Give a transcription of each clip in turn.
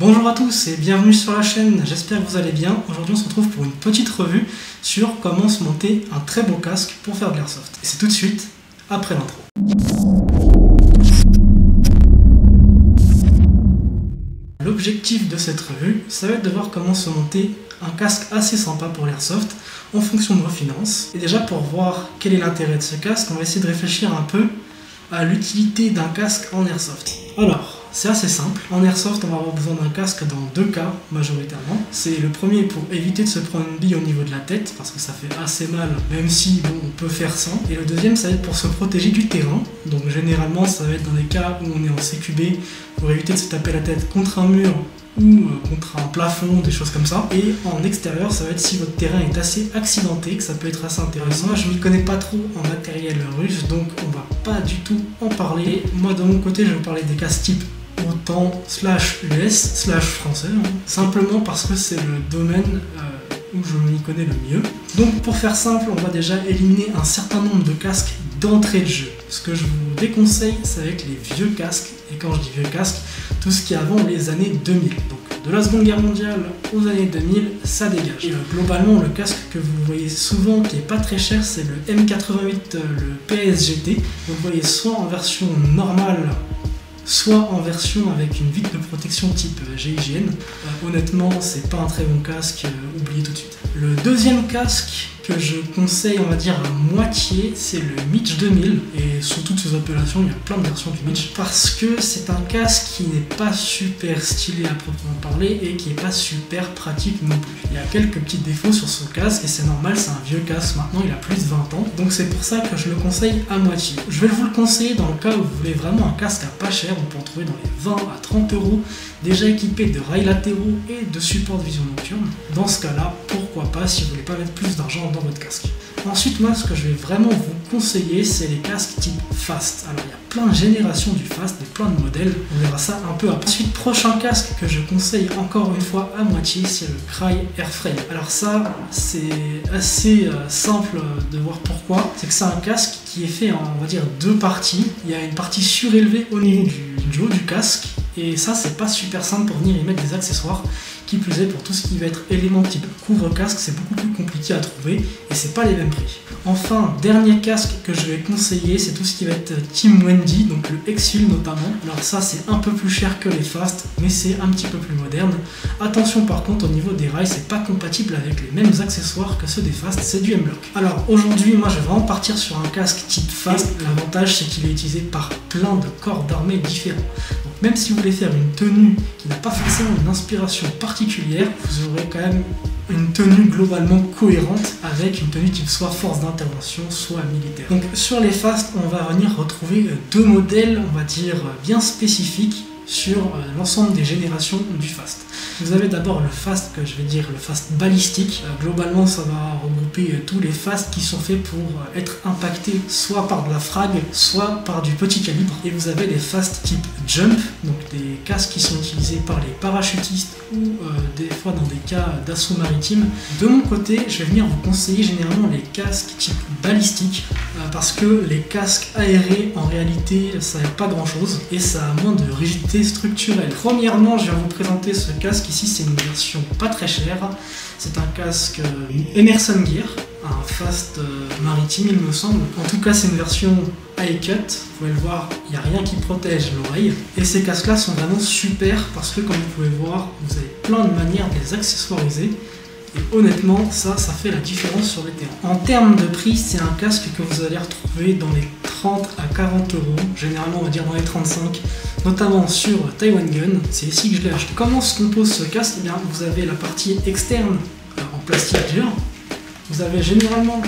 Bonjour à tous et bienvenue sur la chaîne, j'espère que vous allez bien. Aujourd'hui on se retrouve pour une petite revue sur comment se monter un très beau casque pour faire de l'airsoft. Et c'est tout de suite après l'intro. L'objectif de cette revue, ça va être de voir comment se monter un casque assez sympa pour l'airsoft en fonction de vos finances. Et déjà pour voir quel est l'intérêt de ce casque, on va essayer de réfléchir un peu à l'utilité d'un casque en airsoft. Alors, c'est assez simple. En airsoft, on va avoir besoin d'un casque dans deux cas majoritairement. C'est le premier pour éviter de se prendre une bille au niveau de la tête, parce que ça fait assez mal, même si bon, on peut faire sans. Et le deuxième, ça va être pour se protéger du terrain. Donc généralement, ça va être dans des cas où on est en CQB, pour éviter de se taper la tête contre un mur ou contre un plafond, des choses comme ça. Et en extérieur, ça va être si votre terrain est assez accidenté, que ça peut être assez intéressant. Moi, je ne m'y connais pas trop en matériel russe, donc on va pas du tout en parler. Moi, de mon côté, je vais vous parler des casques type OTAN/US/français, simplement parce que c'est le domaine où je m'y connais le mieux. Donc pour faire simple, on va déjà éliminer un certain nombre de casques d'entrée de jeu. Ce que je vous déconseille, c'est avec les vieux casques, et quand je dis vieux casques, tout ce qui est avant les années 2000. Donc de la Seconde Guerre mondiale aux années 2000, ça dégage. Et globalement, le casque que vous voyez souvent, qui est pas très cher, c'est le M88, le PSGT. Donc vous voyez soit en version normale, soit en version avec une vitre de protection type GIGN. Honnêtement, c'est pas un très bon casque, oubliez tout de suite. Le deuxième casque que je conseille, on va dire à moitié, c'est le Mitch 2000. Et sous toutes ces appellations, il y a plein de versions du Mitch. Parce que c'est un casque qui n'est pas super stylé à proprement parler et qui n'est pas super pratique non plus. Il y a quelques petits défauts sur son casque et c'est normal, c'est un vieux casque maintenant, il a plus de 20 ans. Donc c'est pour ça que je le conseille à moitié. Je vais vous le conseiller dans le cas où vous voulez vraiment un casque à pas cher. On peut en trouver dans les 20 à 30 euros, déjà équipé de rails latéraux et de support de vision nocturne. Dans ce cas-là, pourquoi pas si vous voulez pas mettre plus d'argent dans votre casque. Ensuite, moi, ce que je vais vraiment vous conseiller, c'est les casques type Fast. Alors, il y a plein de générations du Fast, et plein de modèles. On verra ça un peu après. Ensuite, prochain casque que je conseille encore une fois à moitié, c'est le Crye Airframe. Alors ça, c'est assez simple de voir pourquoi. C'est que c'est un casque qui est fait en, on va dire, deux parties. Il y a une partie surélevée au niveau du haut du casque. Et ça, c'est pas super simple pour venir y mettre des accessoires. Qui plus est, pour tout ce qui va être élément type couvre-casque, c'est beaucoup plus compliqué à trouver et c'est pas les mêmes prix. Enfin, dernier casque que je vais conseiller, c'est tout ce qui va être Team Wendy, donc le Exfil notamment. Alors ça, c'est un peu plus cher que les Fast, mais c'est un petit peu plus moderne. Attention par contre, au niveau des rails, c'est pas compatible avec les mêmes accessoires que ceux des Fast, c'est du M-Lock. Alors aujourd'hui, moi je vais vraiment partir sur un casque type Fast. L'avantage, c'est qu'il est utilisé par plein de corps d'armée différents. Donc même si vous voulez faire une tenue qui n'a pas forcément une inspiration particulière, vous aurez quand même une tenue globalement cohérente avec une tenue type soit force d'intervention, soit militaire. Donc sur les Fast, on va venir retrouver deux modèles, on va dire, bien spécifiques sur l'ensemble des générations du Fast. Vous avez d'abord le Fast, que je vais dire le Fast balistique. Globalement, ça va regrouper tous les Fast qui sont faits pour être impactés soit par de la frag, soit par du petit calibre. Et vous avez les Fast type Jump, donc des casques qui sont utilisés par les parachutistes ou des fois dans des cas d'assaut maritime. De mon côté, je vais venir vous conseiller généralement les casques type balistique parce que les casques aérés, en réalité, ça n'a pas grand chose et ça a moins de rigidité structurelle. Premièrement, je vais vous présenter ce casque. Ici, c'est une version pas très chère. C'est un casque Emerson Gear, un Fast maritime, il me semble. En tout cas, c'est une version high cut. Vous pouvez le voir, il n'y a rien qui protège l'oreille. Et ces casques-là sont vraiment super parce que, comme vous pouvez voir, vous avez plein de manières de les accessoiriser. Et honnêtement, ça fait la différence sur le terrain. En termes de prix, c'est un casque que vous allez retrouver dans les 30 à 40 euros. Généralement, on va dire dans les 35, notamment sur Taiwan Gun. C'est ici que je l'ai acheté. Comment se compose ce casque? Eh bien, vous avez la partie externe en plastique dur. Vous avez généralement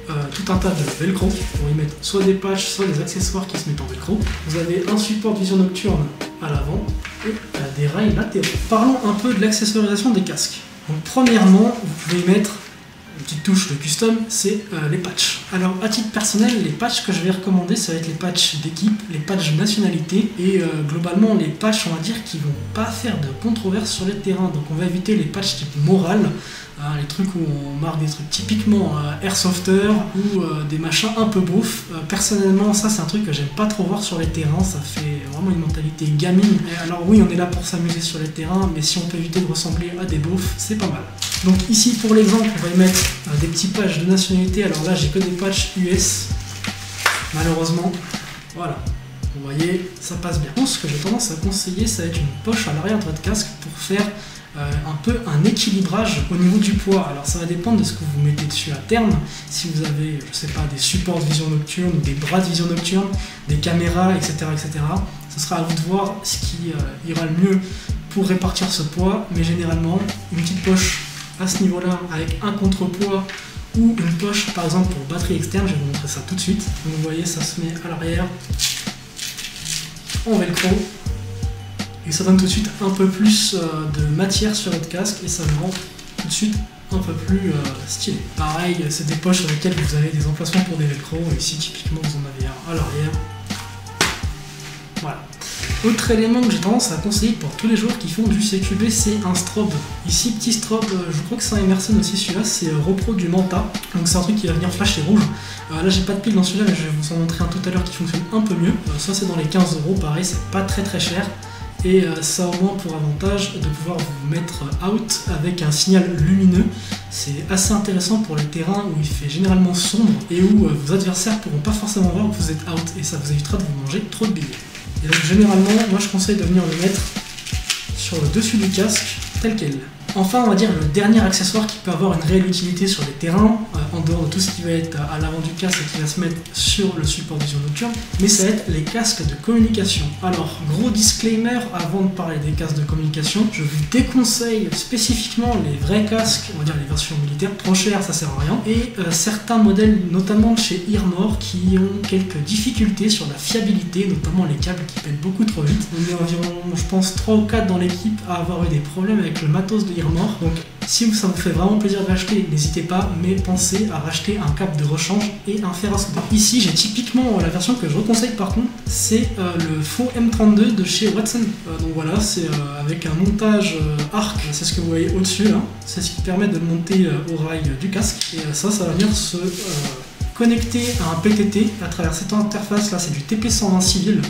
tout un tas de velcro pour y mettre soit des patchs, soit des accessoires qui se mettent en velcro. Vous avez un support de vision nocturne à l'avant et des rails latéraux. Parlons un peu de l'accessoirisation des casques. Donc premièrement, vous pouvez mettre petite touche de custom, c'est les patchs. Alors à titre personnel, les patchs que je vais recommander, ça va être les patchs d'équipe, les patchs nationalité et globalement les patchs, on va dire, qui vont pas faire de controverse sur les terrains. Donc on va éviter les patchs type moral, les trucs où on marque des trucs typiquement airsofter ou des machins un peu beaufs. Personnellement, ça c'est un truc que j'aime pas trop voir sur les terrains, ça fait vraiment une mentalité gamine. Et alors oui, on est là pour s'amuser sur les terrains, mais si on peut éviter de ressembler à des beaufs, c'est pas mal. Donc ici pour l'exemple, on va y mettre des petits patchs de nationalité. Alors là, j'ai que des patchs US, malheureusement. Voilà, vous voyez, ça passe bien. Ce que j'ai tendance à conseiller, ça va être une poche à l'arrière de votre casque pour faire un peu un équilibrage au niveau du poids. Alors ça va dépendre de ce que vous mettez dessus à terme. Si vous avez, je sais pas, des supports de vision nocturne, des bras de vision nocturne, des caméras, etc., etc., ce sera à vous de voir ce qui ira le mieux pour répartir ce poids. Mais généralement, une petite poche à ce niveau-là avec un contrepoids ou une poche par exemple pour batterie externe, je vais vous montrer ça tout de suite. Donc, vous voyez, ça se met à l'arrière en velcro. Et ça donne tout de suite un peu plus de matière sur votre casque et ça le rend tout de suite un peu plus stylé. Pareil, c'est des poches sur lesquelles vous avez des emplacements pour des velcro. Et ici, typiquement, vous en avez un à l'arrière. Voilà. Autre élément que j'ai tendance à conseiller pour tous les joueurs qui font du CQB, c'est un strobe. Ici, petit strobe, je crois que c'est un Emerson aussi, celui-là, c'est Repro du Manta. Donc c'est un truc qui va venir flasher rouge. Là, j'ai pas de pile dans celui-là, mais je vais vous en montrer un tout à l'heure qui fonctionne un peu mieux. Ça, c'est dans les 15 €, pareil, c'est pas très cher. Et ça a au moins pour avantage de pouvoir vous mettre out avec un signal lumineux. C'est assez intéressant pour les terrains où il fait généralement sombre et où vos adversaires ne pourront pas forcément voir que vous êtes out et ça vous évitera de vous manger trop de billets. Et donc généralement, moi je conseille de venir le mettre sur le dessus du casque tel quel. Enfin, on va dire le dernier accessoire qui peut avoir une réelle utilité sur les terrains, en dehors de tout ce qui va être à l'avant du casque et qui va se mettre sur le support vision nocturne, mais ça va être les casques de communication. Alors, gros disclaimer avant de parler des casques de communication, je vous déconseille spécifiquement les vrais casques, on va dire les versions militaires, trop chères, ça sert à rien, et certains modèles, notamment de chez Earmor, qui ont quelques difficultés sur la fiabilité, notamment les câbles qui pètent beaucoup trop vite. On est environ, je pense, 3 ou 4 dans l'équipe à avoir eu des problèmes avec le matos de Earmor. Donc si ça vous fait vraiment plaisir de l'acheter, n'hésitez pas, mais pensez à racheter un câble de rechange et un fer à souder. Ici j'ai typiquement la version que je reconseille par contre, c'est le faux M32 de chez Watson. Donc voilà, c'est avec un montage arc, c'est ce que vous voyez au-dessus là, c'est ce qui permet de le monter au rail du casque. Et ça va venir se connecter à un PTT à travers cette interface là, c'est du TP120 civil.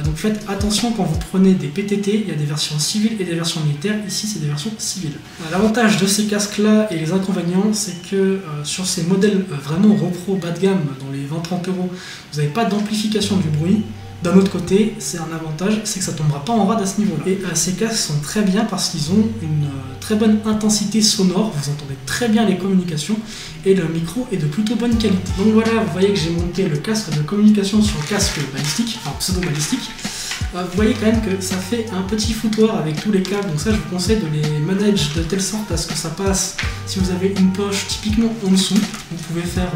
Donc faites attention quand vous prenez des PTT, il y a des versions civiles et des versions militaires, ici c'est des versions civiles. L'avantage de ces casques là et les inconvénients, c'est que sur ces modèles vraiment repro bas de gamme, dans les 20-30 €, vous n'avez pas d'amplification du bruit. D'un autre côté, c'est un avantage, c'est que ça ne tombera pas en rade à ce niveau-là. Et ces casques sont très bien parce qu'ils ont une très bonne intensité sonore, vous entendez très bien les communications et le micro est de plutôt bonne qualité. Donc voilà, vous voyez que j'ai monté le casque de communication sur le casque balistique, enfin pseudo-balistique. Vous voyez quand même que ça fait un petit foutoir avec tous les câbles, donc ça je vous conseille de les manage de telle sorte à ce que ça passe. Si vous avez une poche typiquement en dessous, vous pouvez faire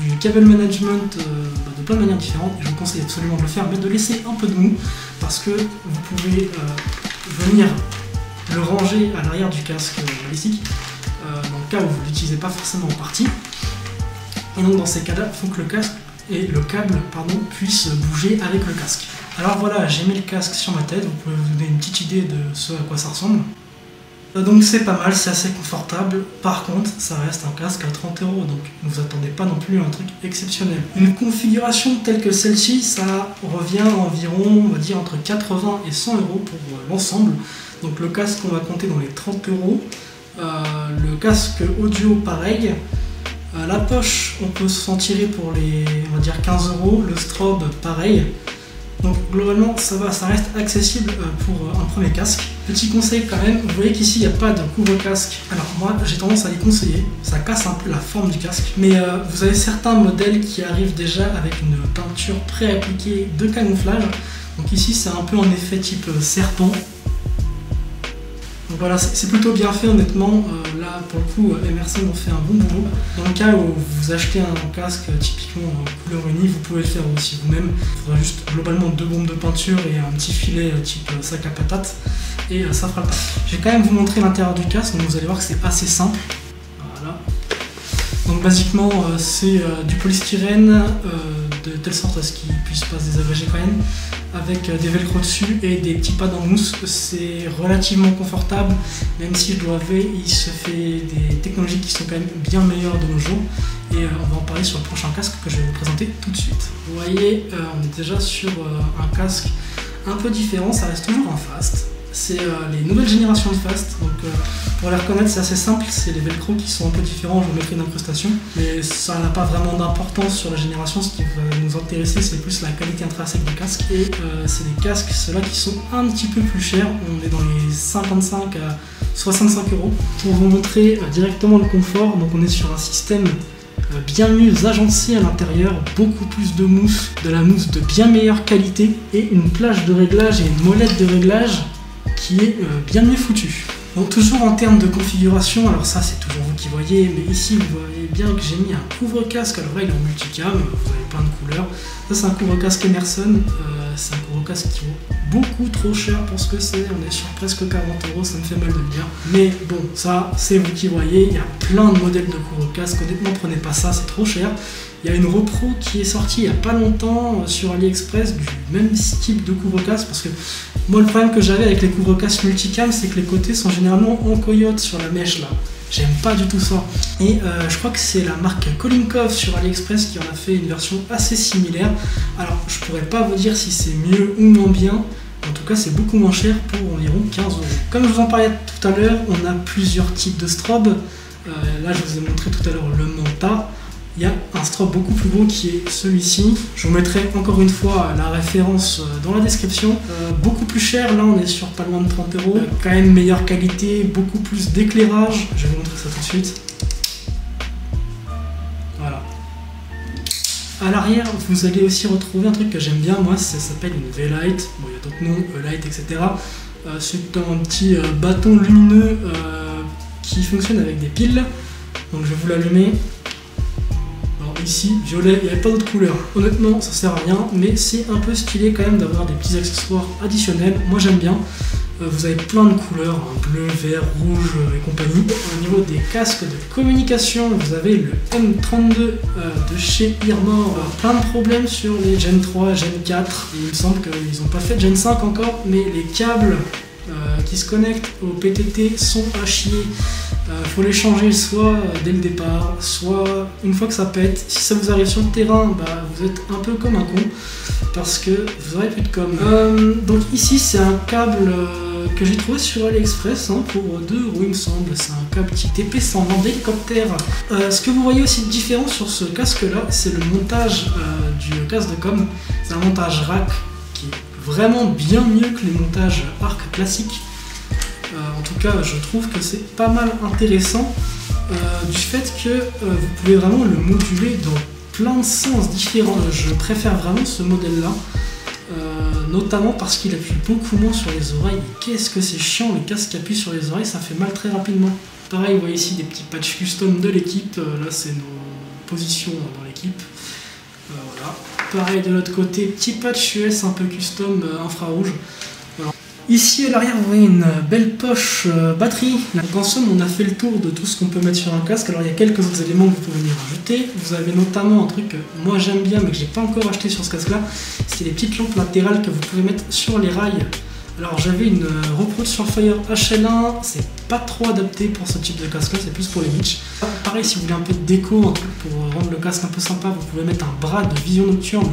du cable management de plein de manières différentes et je vous conseille absolument de le faire, mais de laisser un peu de mou parce que vous pouvez venir le ranger à l'arrière du casque balistique dans le cas où vous ne l'utilisez pas forcément en partie. Et donc dans ces cas-là, il faut que le casque et le câble puissent bouger avec le casque. Alors voilà, j'ai mis le casque sur ma tête, vous pouvez vous donner une petite idée de ce à quoi ça ressemble. Donc c'est pas mal, c'est assez confortable. Par contre, ça reste un casque à 30 €, donc ne vous attendez pas non plus à un truc exceptionnel. Une configuration telle que celle-ci, ça revient environ, on va dire, entre 80 et 100 € pour l'ensemble. Donc le casque, on va compter dans les 30 €. Le casque audio, pareil. La poche, on peut s'en tirer pour les, on va dire, 15 €. Le strobe, pareil. Donc globalement ça va, ça reste accessible pour un premier casque. Petit conseil quand même, vous voyez qu'ici il n'y a pas de couvre-casque. Alors moi j'ai tendance à les conseiller, ça casse un peu la forme du casque. Mais vous avez certains modèles qui arrivent déjà avec une peinture pré-appliquée de camouflage. Donc ici c'est un peu en effet type serpent. Donc voilà, c'est plutôt bien fait honnêtement. Là pour le coup Emerson ont fait un bon boulot. Dans le cas où vous achetez un casque typiquement couleur unie, vous pouvez le faire aussi vous-même. Il faudra juste globalement 2 bombes de peinture et un petit filet type sac à patates et ça fera le pas. Je vais quand même vous montrer l'intérieur du casque, donc vous allez voir que c'est assez simple. Voilà. Donc basiquement c'est du polystyrène de telle sorte à ce qu'il ne puisse pas se désagréger quand même, avec des velcro dessus et des petits pads en mousse. C'est relativement confortable, même si je dois avouer il se fait des technologies qui sont quand même bien meilleures de nos jours. Et on va en parler sur le prochain casque que je vais vous présenter tout de suite. Vous voyez, on est déjà sur un casque un peu différent, ça reste toujours un Fast. C'est les nouvelles générations de Fast, donc pour les reconnaître c'est assez simple, c'est les velcro qui sont un peu différents, je vous mettrai une incrustation, mais ça n'a pas vraiment d'importance sur la génération, ce qui va nous intéresser c'est plus la qualité intrinsèque du casque, et c'est des casques, ceux-là qui sont un petit peu plus chers, on est dans les 55 à 65 €. Pour vous montrer directement le confort, donc on est sur un système bien mieux agencé à l'intérieur, beaucoup plus de mousse, de la mousse de bien meilleure qualité, et une plage de réglage et une molette de réglage qui est bien mieux foutu. Donc toujours en termes de configuration, alors ça c'est toujours vous qui voyez, mais ici vous voyez bien que j'ai mis un couvre-casque, alors là il est en multicam, vous avez plein de couleurs. Ça c'est un couvre-casque Emerson, c'est un couvre-casque qui vaut beaucoup trop cher pour ce que c'est, on est sur presque 40 €, ça me fait mal de le dire. Mais bon, ça c'est vous qui voyez, il y a plein de modèles de couvre-casque, honnêtement prenez pas ça, c'est trop cher. Il y a une repro qui est sortie il n'y a pas longtemps sur AliExpress du même type de couvre-casque, parce que moi le problème que j'avais avec les couvre-casques multicam c'est que les côtés sont généralement en coyote sur la mèche là. J'aime pas du tout ça. Et je crois que c'est la marque Kolinkov sur AliExpress qui en a fait une version assez similaire. Alors je pourrais pas vous dire si c'est mieux ou moins bien. En tout cas c'est beaucoup moins cher pour environ 15 €. Comme je vous en parlais tout à l'heure, on a plusieurs types de strobes. Là je vous ai montré tout à l'heure le Manta. Il y a un strobe beaucoup plus gros qui est celui-ci. Je vous mettrai encore une fois la référence dans la description. Beaucoup plus cher, là on est sur pas loin de 30 €. Quand même meilleure qualité, beaucoup plus d'éclairage. Je vais vous montrer ça tout de suite. Voilà. À l'arrière, vous allez aussi retrouver un truc que j'aime bien, moi, ça s'appelle une V-Light. Bon, il y a d'autres noms, E-Light, etc. C'est un petit bâton lumineux qui fonctionne avec des piles. Donc je vais vous l'allumer. Ici, violet, il n'y avait pas d'autre couleur. Honnêtement, ça sert à rien, mais c'est un peu stylé quand même d'avoir des petits accessoires additionnels. Moi j'aime bien. Vous avez plein de couleurs, hein, bleu, vert, rouge et compagnie. Au niveau des casques de communication, vous avez le M32 de chez Earmor. Plein de problèmes sur les Gen 3, Gen 4. Et il me semble qu'ils n'ont pas fait Gen 5 encore, mais les câbles qui se connectent au PTT sont à chier. Faut les changer soit dès le départ, soit une fois que ça pète. Si ça vous arrive sur le terrain, bah, vous êtes un peu comme un con parce que vous aurez plus de com. Donc ici c'est un câble que j'ai trouvé sur AliExpress hein, pour 2 € il me semble. C'est un câble type TP120 d'hélicoptère. Ce que vous voyez aussi de différent sur ce casque là, c'est le montage du casque de com. C'est un montage rack qui est vraiment bien mieux que les montages arc classiques. En tout cas, je trouve que c'est pas mal intéressant du fait que vous pouvez vraiment le moduler dans plein de sens différents. Je préfère vraiment ce modèle-là, notamment parce qu'il appuie beaucoup moins sur les oreilles. Qu'est-ce que c'est chiant, les casques qui appuient sur les oreilles, ça fait mal très rapidement. Pareil, vous voyez ici des petits patchs custom de l'équipe. Là, c'est nos positions dans l'équipe. Voilà. Pareil de l'autre côté, petit patch US un peu custom infrarouge. Ici à l'arrière vous voyez une belle poche batterie. Donc en somme on a fait le tour de tout ce qu'on peut mettre sur un casque. Alors il y a quelques autres éléments que vous pouvez venir rajouter. Vous avez notamment un truc que moi j'aime bien mais que j'ai pas encore acheté sur ce casque là. C'est les petites lampes latérales que vous pouvez mettre sur les rails. Alors j'avais une repro de Surefire HL1, c'est pas trop adapté pour ce type de casque là, c'est plus pour les beach. Pareil si vous voulez un peu de déco, un truc pour rendre le casque un peu sympa, vous pouvez mettre un bras de vision nocturne.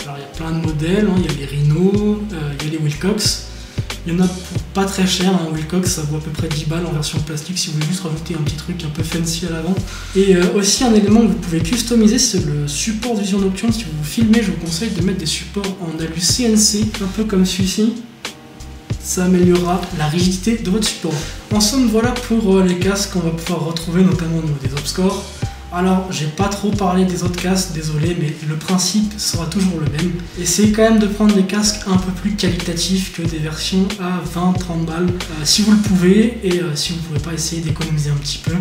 Alors il y a plein de modèles, hein. Il y a les Rhino, il y a les Wilcox. Il y en a pour pas très cher, un Wilcox ça vaut à peu près 10 balles en version plastique si vous voulez juste rajouter un petit truc un peu fancy à l'avant. Et aussi un élément que vous pouvez customiser, c'est le support de vision nocturne. Si vous vous filmez, je vous conseille de mettre des supports en alu CNC, un peu comme celui-ci. Ça améliorera la rigidité de votre support. En somme, voilà pour les casques qu'on va pouvoir retrouver notamment au niveau des Opscore. Alors, j'ai pas trop parlé des autres casques, désolé, mais le principe sera toujours le même. Essayez quand même de prendre des casques un peu plus qualitatifs que des versions à 20-30 balles, si vous le pouvez, et si vous pouvez pas, essayer d'économiser un petit peu.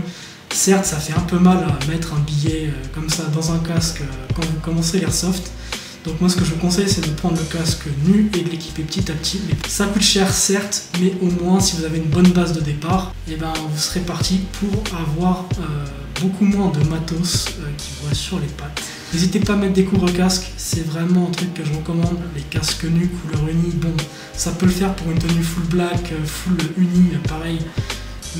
Certes, ça fait un peu mal à mettre un billet comme ça dans un casque quand vous commencez l'airsoft. Donc moi ce que je vous conseille c'est de prendre le casque nu et de l'équiper petit à petit. Ça coûte cher certes, mais au moins si vous avez une bonne base de départ, et ben vous serez parti pour avoir beaucoup moins de matos qui vont sur les pattes. N'hésitez pas à mettre des couvre-casques, c'est vraiment un truc que je recommande. Les casques nus couleur uni, bon, ça peut le faire pour une tenue full black, full uni, pareil.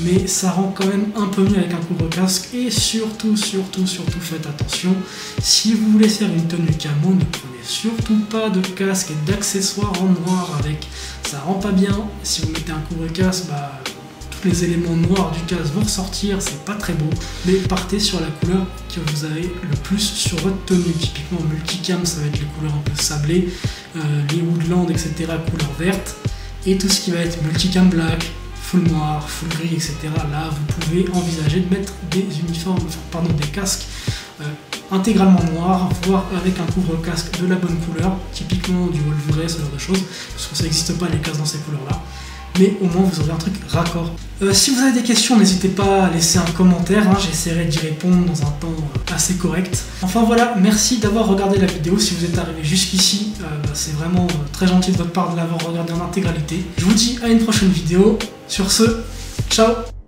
Mais ça rend quand même un peu mieux avec un couvre-casque. Et surtout, faites attention. Si vous voulez faire une tenue camo, ne prenez surtout pas de casque et d'accessoires en noir avec. Ça rend pas bien. Si vous mettez un couvre-casque, tous les éléments noirs du casque vont ressortir, c'est pas très beau. Mais partez sur la couleur que vous avez le plus sur votre tenue. Typiquement multicam, ça va être les couleurs un peu sablées, les woodland, etc. couleur verte. Et tout ce qui va être multicam black, full noir, full gris, etc. Là, vous pouvez envisager de mettre des des casques intégralement noirs, voire avec un couvre-casque de la bonne couleur, typiquement du Wolverine, ce genre de choses, parce que ça n'existe pas les casques dans ces couleurs-là. Mais au moins vous aurez un truc raccord. Si vous avez des questions, n'hésitez pas à laisser un commentaire, j'essaierai d'y répondre dans un temps assez correct. Enfin voilà, merci d'avoir regardé la vidéo. Si vous êtes arrivé jusqu'ici, c'est vraiment très gentil de votre part de l'avoir regardé en intégralité. Je vous dis à une prochaine vidéo. Sur ce, ciao!